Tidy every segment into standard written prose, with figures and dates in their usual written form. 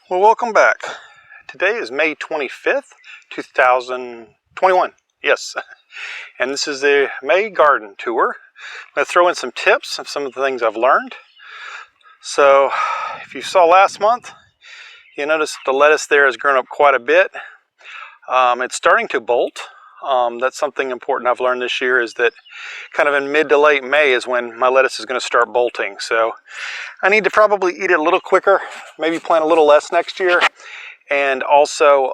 Well, welcome back. Today is May 25th, 2021. Yes. And this is the May garden tour. I'm going to throw in some tips of some of the things I've learned. So, if you saw last month, you notice the lettuce there has grown up quite a bit. It's starting to bolt. That's something important I've learned this year, is that kind of in mid to late May is when my lettuce is going to start bolting. So I need to probably eat it a little quicker, maybe plant a little less next year, and also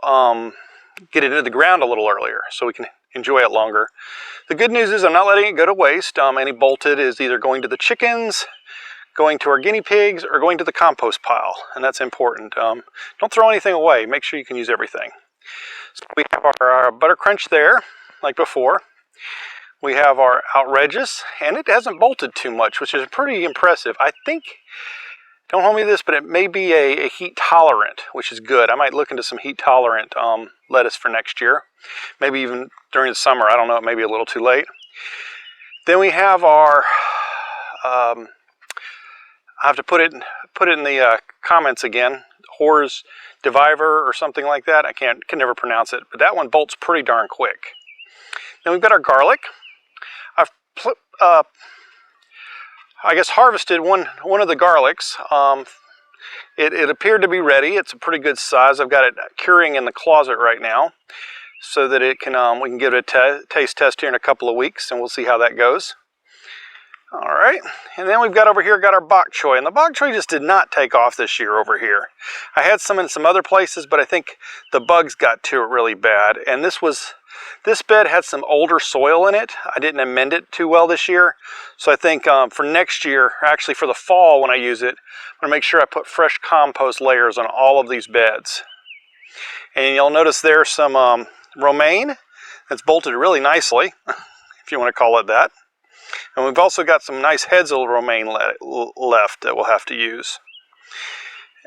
get it into the ground a little earlier so we can enjoy it longer. The good news is I'm not letting it go to waste. Any bolted is either going to the chickens, going to our guinea pigs, or going to the compost pile, and that's important. Don't throw anything away. Make sure you can use everything. So we have our butter crunch there, like before. We have our outrageous, and it hasn't bolted too much, which is pretty impressive. I think, don't hold me to this, but it may be a heat tolerant, which is good. I might look into some heat tolerant lettuce for next year. Maybe even during the summer. I don't know, it may be a little too late. Then we have our, I have to put it in the comments again, Horseradish Bed or something like that. I can never pronounce it, but that one bolts pretty darn quick. Then we've got our garlic. I've I guess harvested one of the garlics. It appeared to be ready. It's a pretty good size. I've got it curing in the closet right now, so that it can we can give it a taste test here in a couple of weeks, and we'll see how that goes. All right, and then we've got over here, got our Bok Choy, and the Bok Choy just did not take off this year over here. I had some in some other places, but I think the bugs got to it really bad, and this bed had some older soil in it. I didn't amend it too well this year, so I think for next year, actually for the fall when I use it, I'm gonna make sure I put fresh compost layers on all of these beds. And you'll notice there's some romaine that's bolted really nicely, if you want to call it that. And we've also got some nice heads of romaine left that we'll have to use.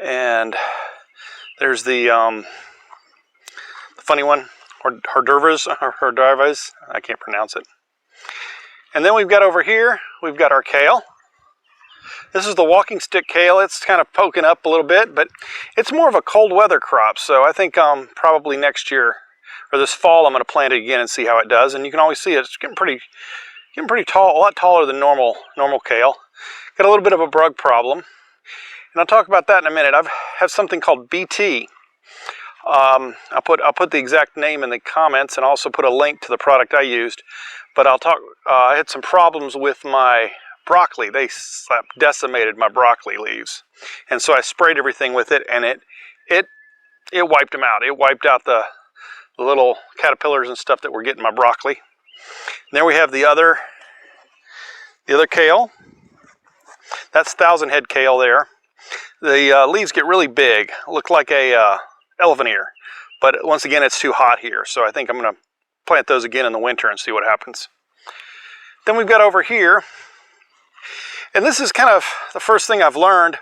And there's the funny one, Horseradish, I can't pronounce it. And then we've got over here, we've got our kale. This is the walking stick kale. It's kind of poking up a little bit, but it's more of a cold weather crop. So I think probably next year, or this fall, I'm going to plant it again and see how it does. And you can always see it's getting pretty tall, a lot taller than normal kale. Got a little bit of a bug problem, and I'll talk about that in a minute. I have something called BT. I'll put the exact name in the comments, and also put a link to the product I used. But I had some problems with my broccoli. They decimated my broccoli leaves, and so I sprayed everything with it, and it wiped them out. It wiped out the little caterpillars and stuff that were getting my broccoli. And there we have the other kale. That's 1,000 head kale there. The leaves get really big, look like a elephant ear. But once again, it's too hot here, so I think I'm going to plant those again in the winter and see what happens. Then we've got over here, and this is kind of the first thing I've learned.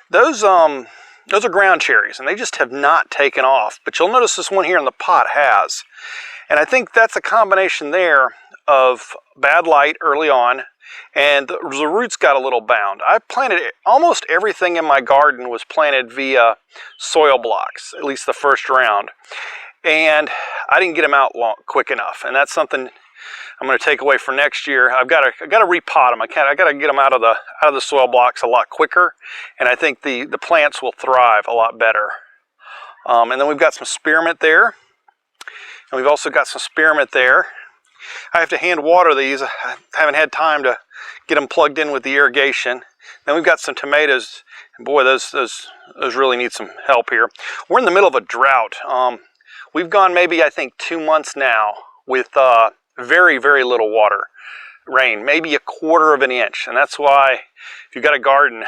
Those are ground cherries, and they just have not taken off. But you'll notice this one here in the pot has. And I think that's a combination there of bad light early on, and the roots got a little bound. I planted almost everything in my garden was planted via soil blocks, at least the first round. And I didn't get them out quick enough, and that's something I'm going to take away for next year. I've got to repot them. I got to get them out of the soil blocks a lot quicker, and I think the plants will thrive a lot better. And then we've got some spearmint there. And we've also got some spearmint there. I have to hand water these. I haven't had time to get them plugged in with the irrigation. Then we've got some tomatoes. And boy, those really need some help here. We're in the middle of a drought. We've gone maybe, I think, 2 months now with very, very little rain, maybe 1/4 of an inch. And that's why, if you've got a garden,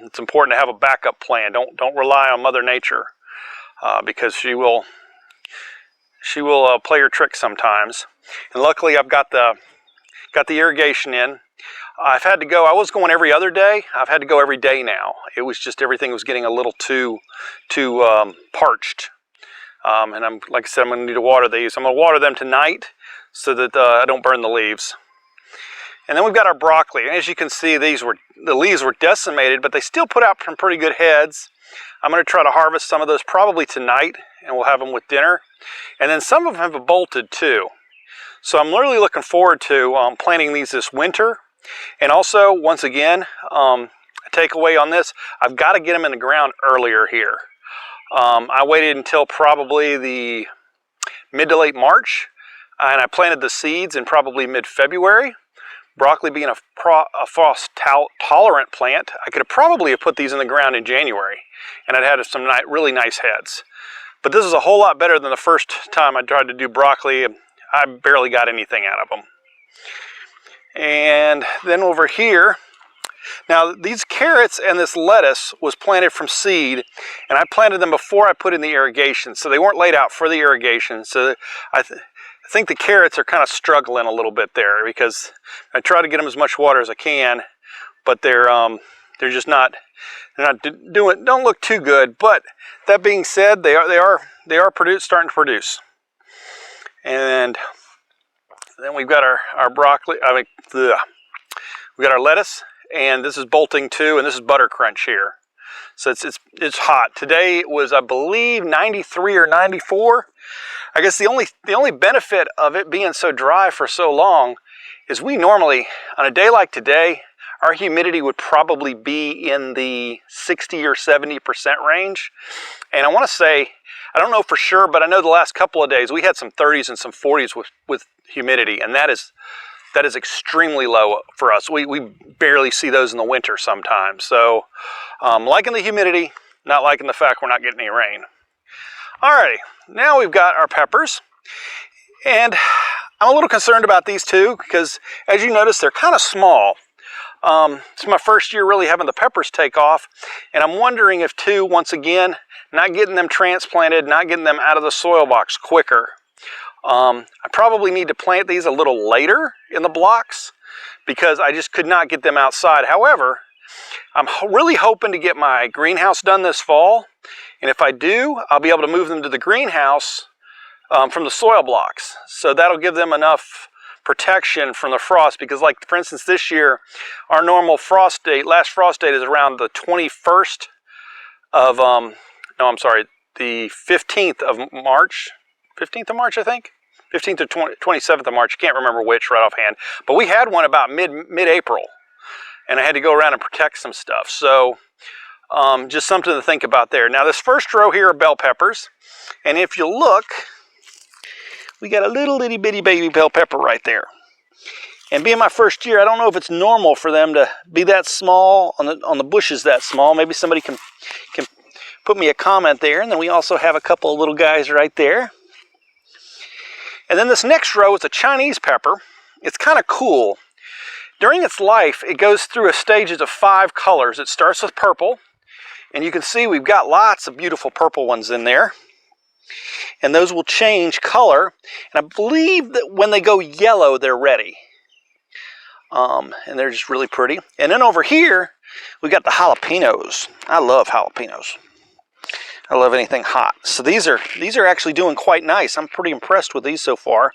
it's important to have a backup plan. Don't rely on Mother Nature, because she will play her tricks sometimes. And luckily I've got the irrigation in. I've had to go, I was going every other day. I've had to go every day now. It was just, everything was getting a little too parched. And like I said, I'm going to need to water these. I'm going to water them tonight so that I don't burn the leaves. And then we've got our broccoli. And as you can see, the leaves were decimated, but they still put out some pretty good heads. I'm going to try to harvest some of those probably tonight, and we'll have them with dinner. And then some of them have bolted too. So I'm really looking forward to planting these this winter. And also, once again, a takeaway on this, I've got to get them in the ground earlier here. I waited until probably the mid to late March, and I planted the seeds in probably mid-February. Broccoli being a frost-tolerant plant, I could have probably put these in the ground in January, and I'd had some really nice heads. But this is a whole lot better than the first time I tried to do broccoli. I barely got anything out of them. And then over here, now these carrots and this lettuce was planted from seed, and I planted them before I put in the irrigation, so they weren't laid out for the irrigation. So I think the carrots are kind of struggling a little bit there, because I try to get them as much water as I can, but they're just not don't look too good. But that being said, they are starting to produce. And then we've got our broccoli. We got our lettuce, and this is bolting too, and this is butter crunch here. So it's hot. Today it was, I believe, 93 or 94. I guess the only benefit of it being so dry for so long is we normally, on a day like today, our humidity would probably be in the 60 or 70% range. And I want to say, I don't know for sure, but I know the last couple of days we had some 30s and some 40s with humidity, and that is extremely low for us. We barely see those in the winter sometimes. So liking the humidity, not liking the fact we're not getting any rain. Alrighty, now we've got our peppers, and I'm a little concerned about these two because, as you notice, they're kind of small. It's my first year really having the peppers take off, and I'm wondering if too, once again, not getting them transplanted, not getting them out of the soil box quicker. I probably need to plant these a little later in the blocks because I just could not get them outside. However, I'm really hoping to get my greenhouse done this fall, and if I do, I'll be able to move them to the greenhouse from the soil blocks. So that'll give them enough protection from the frost, because like for instance this year, our normal frost date, last frost date is around the 21st of, the 15th of March. 15th of March, I think? 15th or 27th of March, I can't remember which right offhand. But we had one about mid-April, and I had to go around and protect some stuff. So just something to think about there. Now this first row here are bell peppers, and if you look, we got a little itty bitty baby bell pepper right there. And being my first year, I don't know if it's normal for them to be that small, on the bushes that small. Maybe somebody can put me a comment there. And then we also have a couple of little guys right there. And then this next row is a Chinese pepper. It's kind of cool. During its life, it goes through a stages of 5 colors. It starts with purple, and you can see we've got lots of beautiful purple ones in there. And those will change color, and I believe that when they go yellow, they're ready. And they're just really pretty. And then over here, we got the jalapenos. I love jalapenos. I love anything hot. So these are actually doing quite nice. I'm pretty impressed with these so far.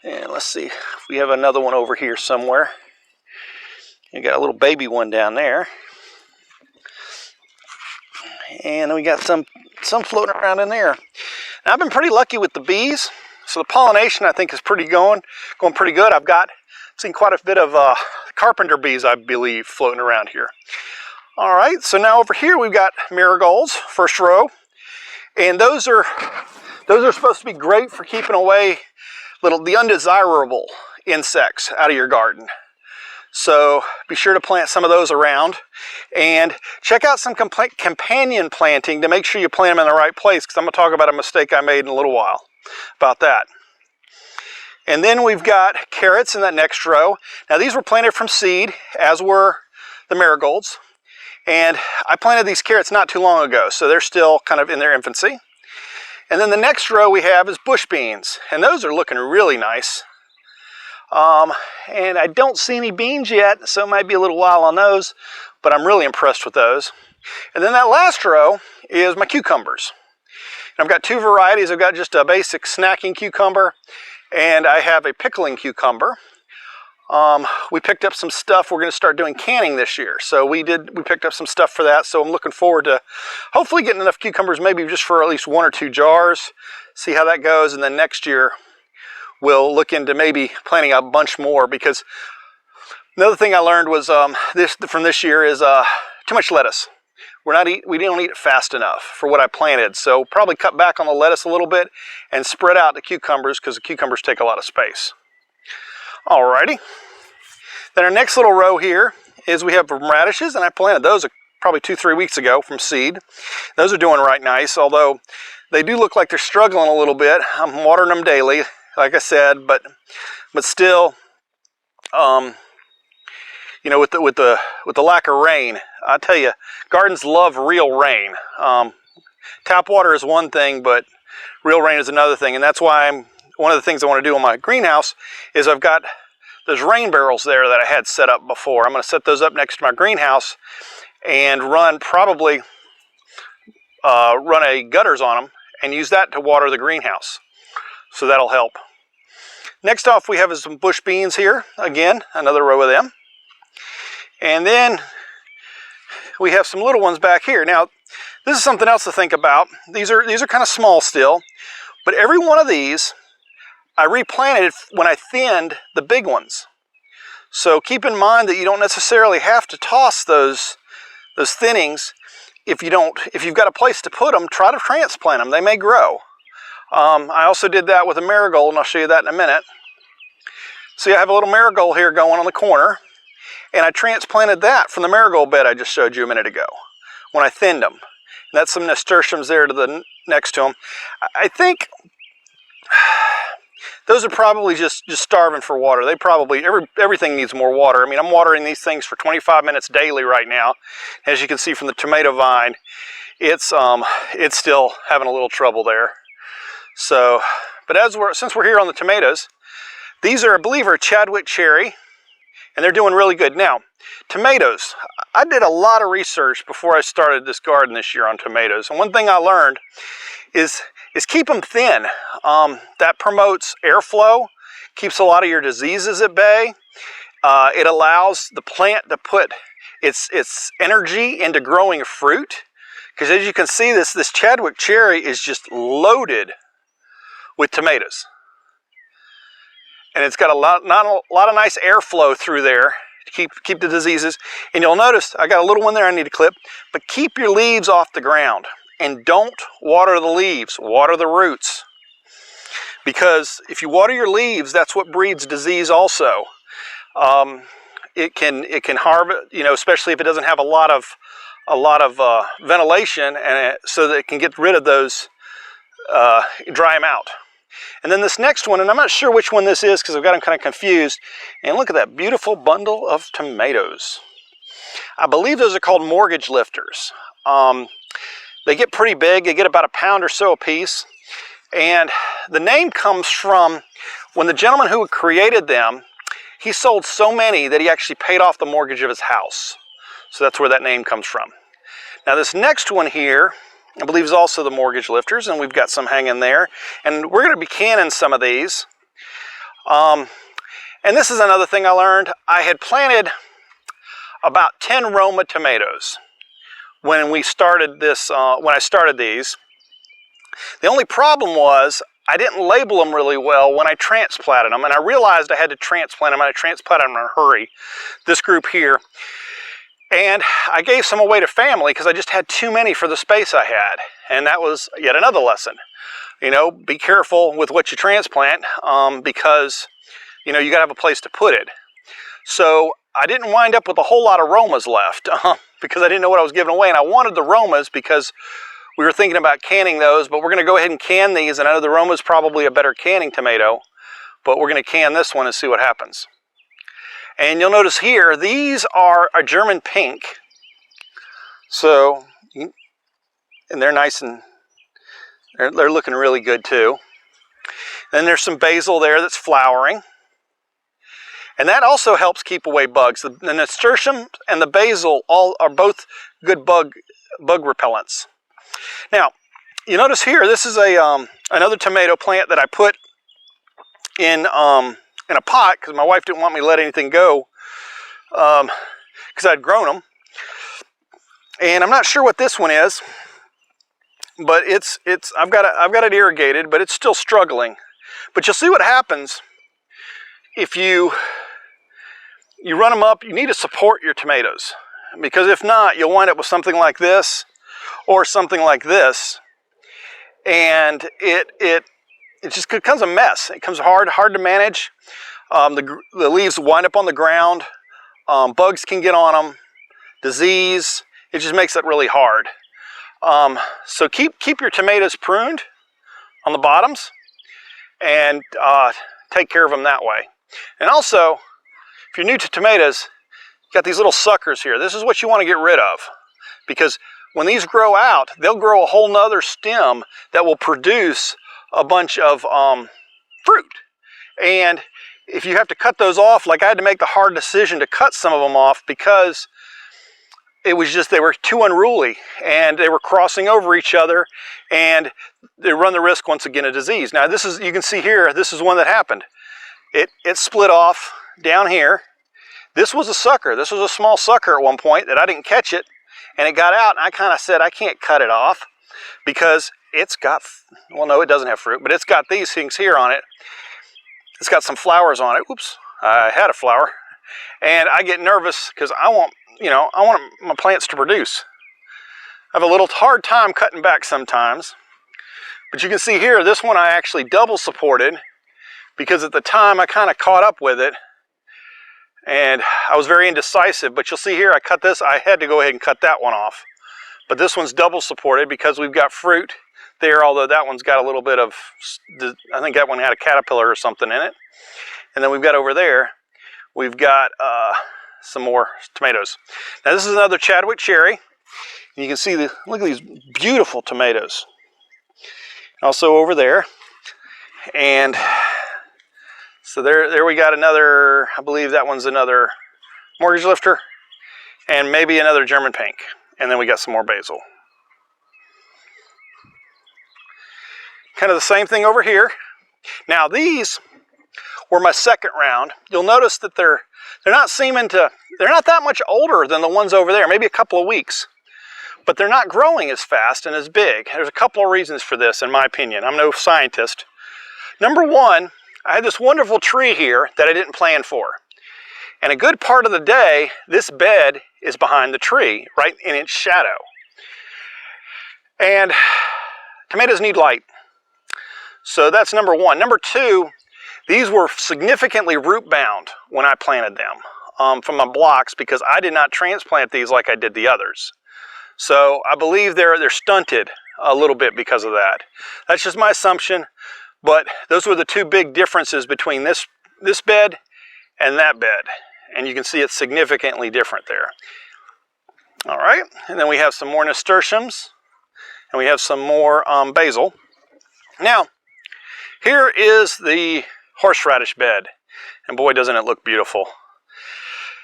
And let's see if we have another one over here somewhere. You got a little baby one down there. And we got some floating around in there. Now, I've been pretty lucky with the bees. So the pollination, I think, is going pretty good. I've seen quite a bit of carpenter bees, I believe, floating around here. All right, so now over here we've got marigolds, first row, and those are supposed to be great for keeping away the undesirable insects out of your garden. So be sure to plant some of those around, and check out some companion planting to make sure you plant them in the right place, because I'm going to talk about a mistake I made in a little while about that. And then we've got carrots in that next row. Now these were planted from seed, as were the marigolds. And I planted these carrots not too long ago, so they're still kind of in their infancy. And then the next row we have is bush beans, and those are looking really nice. And I don't see any beans yet, so it might be a little while on those, but I'm really impressed with those. And then that last row is my cucumbers. And I've got 2 varieties. I've got just a basic snacking cucumber, and I have a pickling cucumber. We picked up some stuff. We're going to start doing canning this year. So we picked up some stuff for that. So I'm looking forward to hopefully getting enough cucumbers, maybe just for at least 1 or 2 jars. See how that goes. And then next year we'll look into maybe planting a bunch more, because another thing I learned was from this year is too much lettuce. We don't eat it fast enough for what I planted. So probably cut back on the lettuce a little bit and spread out the cucumbers, because the cucumbers take a lot of space. Alrighty. Then our next little row here is we have radishes, and I planted those probably 2-3 weeks ago from seed. Those are doing right nice, although they do look like they're struggling a little bit. I'm watering them daily, like I said, but still, you know, with the lack of rain, I tell you, gardens love real rain. Tap water is one thing, but real rain is another thing, and that's why one of the things I want to do on my greenhouse is I've got those rain barrels there that I had set up before. I'm going to set those up next to my greenhouse and run a gutters on them and use that to water the greenhouse. So that'll help. Next off, we have some bush beans here. Again, another row of them. And then we have some little ones back here. Now, this is something else to think about. These are kind of small still, but every one of these I replanted when I thinned the big ones. So keep in mind that you don't necessarily have to toss those thinnings. If you've got a place to put them, try to transplant them. They may grow. I also did that with a marigold, and I'll show you that in a minute. See, I have a little marigold here going on the corner, and I transplanted that from the marigold bed I just showed you a minute ago when I thinned them. And that's some nasturtiums there to the next to them. I think those are probably just starving for water. They probably, everything needs more water. I mean, I'm watering these things for 25 minutes daily right now. As you can see from the tomato vine, it's still having a little trouble there. So, but since we're here on the tomatoes, these are, I believe, are Chadwick cherry, and they're doing really good. Now, tomatoes, I did a lot of research before I started this garden this year on tomatoes, and one thing I learned is keep them thin. That promotes airflow, keeps a lot of your diseases at bay. It allows the plant to put its energy into growing fruit, because as you can see, this Chadwick cherry is just loaded with tomatoes. And it's got a lot of nice airflow through there to keep the diseases. And you'll notice I got a little one there I need to clip, but keep your leaves off the ground. And don't water the leaves, water the roots. Because if you water your leaves, that's what breeds disease also. It can harvest, you know, especially if it doesn't have a lot of ventilation, and so that it can get rid of those, dry them out. And then this next one, and I'm not sure which one this is because I've got them kind of confused. And look at that beautiful bundle of tomatoes. I believe those are called mortgage lifters. They get pretty big. They get about a pound or so a piece. And the name comes from when the gentleman who created them, he sold so many that he actually paid off the mortgage of his house. So that's where that name comes from. Now this next one here, I believe is also the mortgage lifters, and we've got some hanging there. And we're going to be canning some of these. And this is another thing I learned. I had planted about 10 Roma tomatoes when we started this, when I started these. The only problem was I didn't label them really well when I transplanted them, and I realized I had to transplant them, and I transplanted them in a hurry, this group here. And I gave some away to family because I just had too many for the space I had. And that was yet another lesson. You know, be careful with what you transplant because, you know, you got to have a place to put it. So I didn't wind up with a whole lot of Romas left because I didn't know what I was giving away. And I wanted the Romas because we were thinking about canning those, but we're going to go ahead and can these. And I know the Roma's probably a better canning tomato, but we're going to can this one and see what happens. And you'll notice here, these are a German pink. So, and they're nice and they're looking really good too. Then there's some basil there that's flowering. And that also helps keep away bugs. The nasturtium and the basil are both good bug repellents. Now, you notice here, this is another tomato plant that I put in in a pot because my wife didn't want me to let anything go because I'd grown them. And I'm not sure what this one is, but I've got it irrigated, but it's still struggling. But you'll see what happens if you run them up. You need to support your tomatoes, because if not, you'll wind up with something like this or something like this, and it just becomes a mess. It becomes hard to manage. The leaves wind up on the ground. Bugs can get on them. Disease. It just makes it really hard. So keep your tomatoes pruned on the bottoms, and take care of them that way. And also, if you're new to tomatoes, you've got these little suckers here. This is what you want to get rid of, because when these grow out, they'll grow a whole nother stem that will produce a bunch of fruit. And if you have to cut those off, like I had to make the hard decision to cut some of them off because it was just, they were too unruly and they were crossing over each other, and they run the risk once again of disease. Now this is, you can see here, this is one that happened. It split off down here. This was a sucker. This was a small sucker at one point that I didn't catch it, and it got out, and I kind of said, I can't cut it off because it's got, well, no, it doesn't have fruit, but it's got these things here on it. It's got some flowers on it. Oops, I had a flower. And I get nervous because I want my plants to produce. I have a little hard time cutting back sometimes. But you can see here, this one I actually double supported because at the time I kind of caught up with it. And I was very indecisive, but you'll see here I cut this. I had to go ahead and cut that one off. But this one's double supported because we've got fruit there, although that one's got a little bit of, I think that one had a caterpillar or something in it. And then we've got over there, we've got some more tomatoes. Now this is another Chadwick cherry. And you can see, look at these beautiful tomatoes. Also over there. And so there we got another, I believe that one's another mortgage lifter, and maybe another German pink. And then we got some more basil. Kind of the same thing over here. Now these were my second round. You'll notice that they're not that much older than the ones over there, maybe a couple of weeks. But they're not growing as fast and as big. There's a couple of reasons for this, in my opinion. I'm no scientist. Number one, I had this wonderful tree here that I didn't plan for. And a good part of the day, this bed is behind the tree, right in its shadow. And tomatoes need light. So that's number one. Number two, these were significantly root bound when I planted them from my blocks, because I did not transplant these like I did the others. So I believe they're stunted a little bit because of that. That's just my assumption, but those were the two big differences between this bed and that bed. And you can see it's significantly different there. All right, and then we have some more nasturtiums, and we have some more basil. Now, here is the horseradish bed, and boy, doesn't it look beautiful.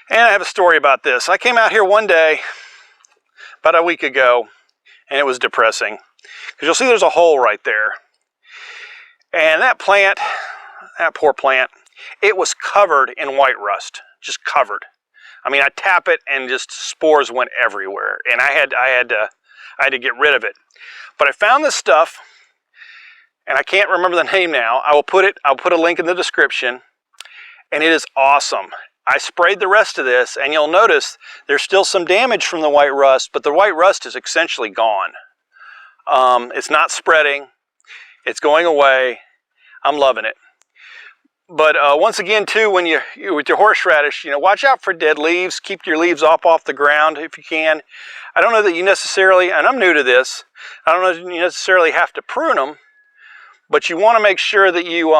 And I have a story about this. I came out here one day, about a week ago, and it was depressing. Because you'll see there's a hole right there. And that plant, that poor plant, it was covered in white rust, just covered. I mean, I tap it and just spores went everywhere, and I had to get rid of it. But I found this stuff, and I can't remember the name now. I'll put a link in the description, and it is awesome. I sprayed the rest of this, and you'll notice there's still some damage from the white rust, but the white rust is essentially gone. It's not spreading. It's going away. I'm loving it. But once again, too, when with your horseradish, watch out for dead leaves. Keep your leaves off the ground if you can. I don't know that you necessarily, and I'm new to this, I don't know that you necessarily have to prune them, but you want to make sure that you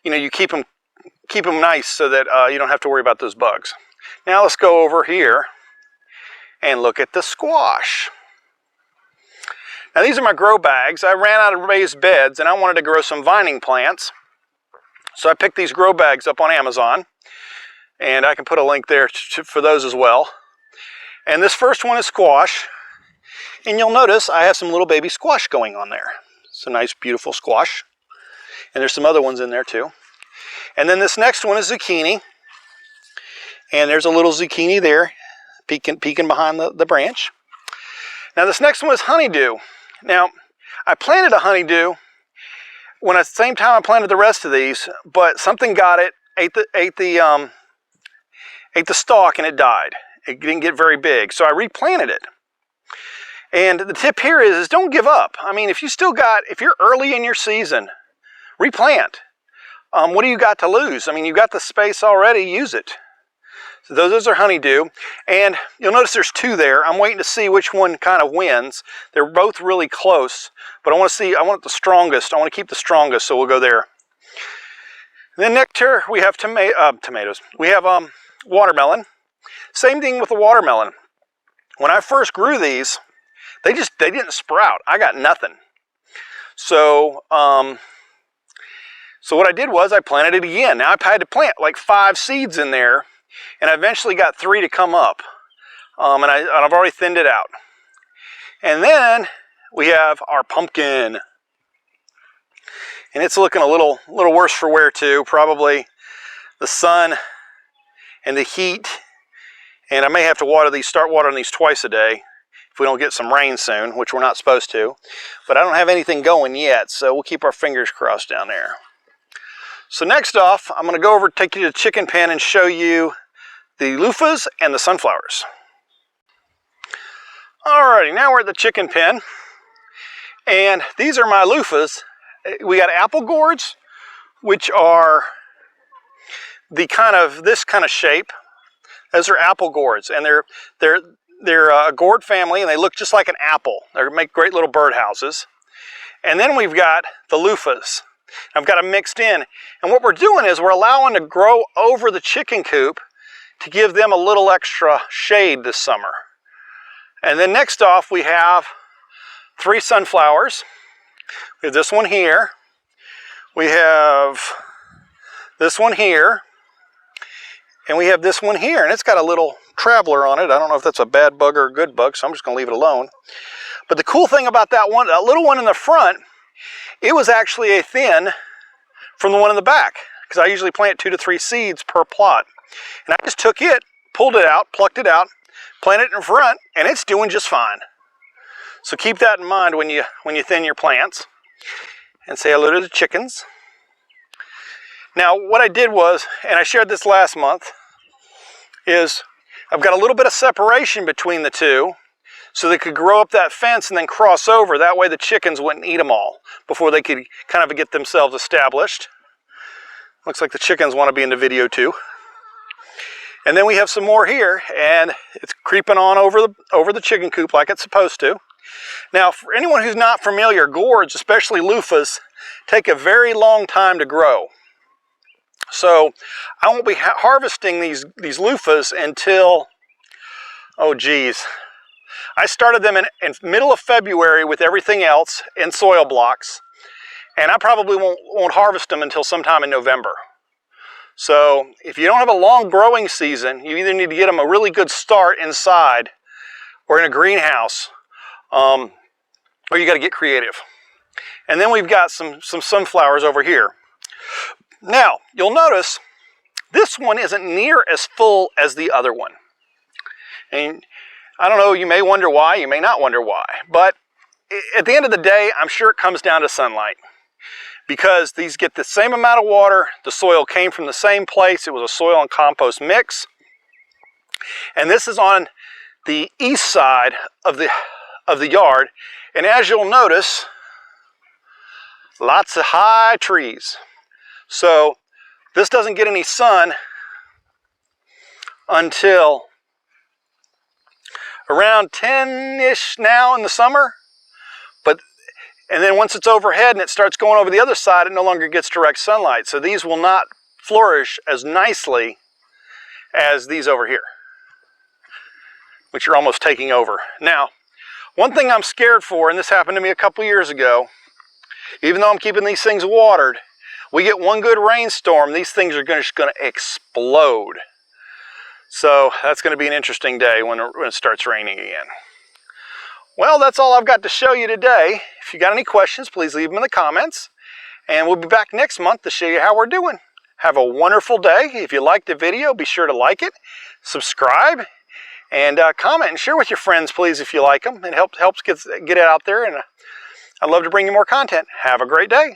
you keep them nice so that you don't have to worry about those bugs. Now let's go over here and look at the squash. Now these are my grow bags. I ran out of raised beds and I wanted to grow some vining plants. So I picked these grow bags up on Amazon, and I can put a link there for those as well. And this first one is squash. And you'll notice I have some little baby squash going on there. It's a nice, beautiful squash. And there's some other ones in there too. And then this next one is zucchini. And there's a little zucchini there, peeking behind the branch. Now this next one is honeydew. Now, I planted a honeydew when at the same time I planted the rest of these, but something got it, ate the stalk, and it died. It didn't get very big, so I replanted it. And the tip here is don't give up. I mean, if you're early in your season, replant. What do you got to lose? I mean, you got the space already, use it. So those are honeydew, and you'll notice there's two there. I'm waiting to see which one kind of wins. They're both really close, but I want the strongest. I want to keep the strongest, so we'll go there. And then nectar, we have tomatoes. We have watermelon. Same thing with the watermelon. When I first grew these, they didn't sprout. I got nothing. So what I did was I planted it again. Now I've had to plant like 5 seeds in there, and I eventually got 3 to come up. And I've already thinned it out. And then we have our pumpkin. And it's looking a little worse for wear too. Probably the sun and the heat. And I may have to start watering these twice a day if we don't get some rain soon, which we're not supposed to. But I don't have anything going yet, so we'll keep our fingers crossed down there. So next off, I'm going to go over, take you to the chicken pen and show you the loofahs and the sunflowers. Alrighty, now we're at the chicken pen, and these are my loofahs. We got apple gourds, which are this kind of shape. Those are apple gourds, and they're a gourd family, and they look just like an apple. They make great little birdhouses. And then we've got the loofahs. I've got them mixed in, and what we're doing is we're allowing to grow over the chicken coop to give them a little extra shade this summer. And then next off, we have 3 sunflowers. We have this one here. We have this one here. And we have this one here. And it's got a little traveler on it. I don't know if that's a bad bug or a good bug, so I'm just going to leave it alone. But the cool thing about that little one in the front, it was actually a thin from the one in the back, because I usually plant 2 to 3 seeds per plot. And I just took it, pulled it out, plucked it out, planted it in front, and it's doing just fine. So keep that in mind when you thin your plants. And say hello to the chickens. Now what I did was, and I shared this last month, is I've got a little bit of separation between the two so they could grow up that fence and then cross over. That way the chickens wouldn't eat them all before they could kind of get themselves established. Looks like the chickens want to be in the video too. And then we have some more here, and it's creeping on over the chicken coop like it's supposed to. Now, for anyone who's not familiar, gourds, especially loofahs, take a very long time to grow. So I won't be harvesting these loofahs until, oh geez, I started them in middle of February with everything else in soil blocks, and I probably won't harvest them until sometime in November. So if you don't have a long growing season, you either need to get them a really good start inside or in a greenhouse, or you got to get creative. And then we've got some sunflowers over here. Now, you'll notice this one isn't near as full as the other one. And I don't know, you may wonder why, you may not wonder why, but at the end of the day, I'm sure it comes down to sunlight. Because these get the same amount of water, the soil came from the same place, it was a soil and compost mix. And this is on the east side of the yard, and as you'll notice, lots of high trees. So this doesn't get any sun until around 10-ish now in the summer. And then once it's overhead and it starts going over the other side, it no longer gets direct sunlight. So these will not flourish as nicely as these over here, which are almost taking over. Now, one thing I'm scared for, and this happened to me a couple years ago, even though I'm keeping these things watered, we get one good rainstorm, these things are just going to explode. So that's going to be an interesting day when it starts raining again. Well, that's all I've got to show you today. If you got any questions, please leave them in the comments. And we'll be back next month to show you how we're doing. Have a wonderful day. If you liked the video, be sure to like it, subscribe, and comment and share with your friends, please, if you like them. It helps get it out there, and I'd love to bring you more content. Have a great day.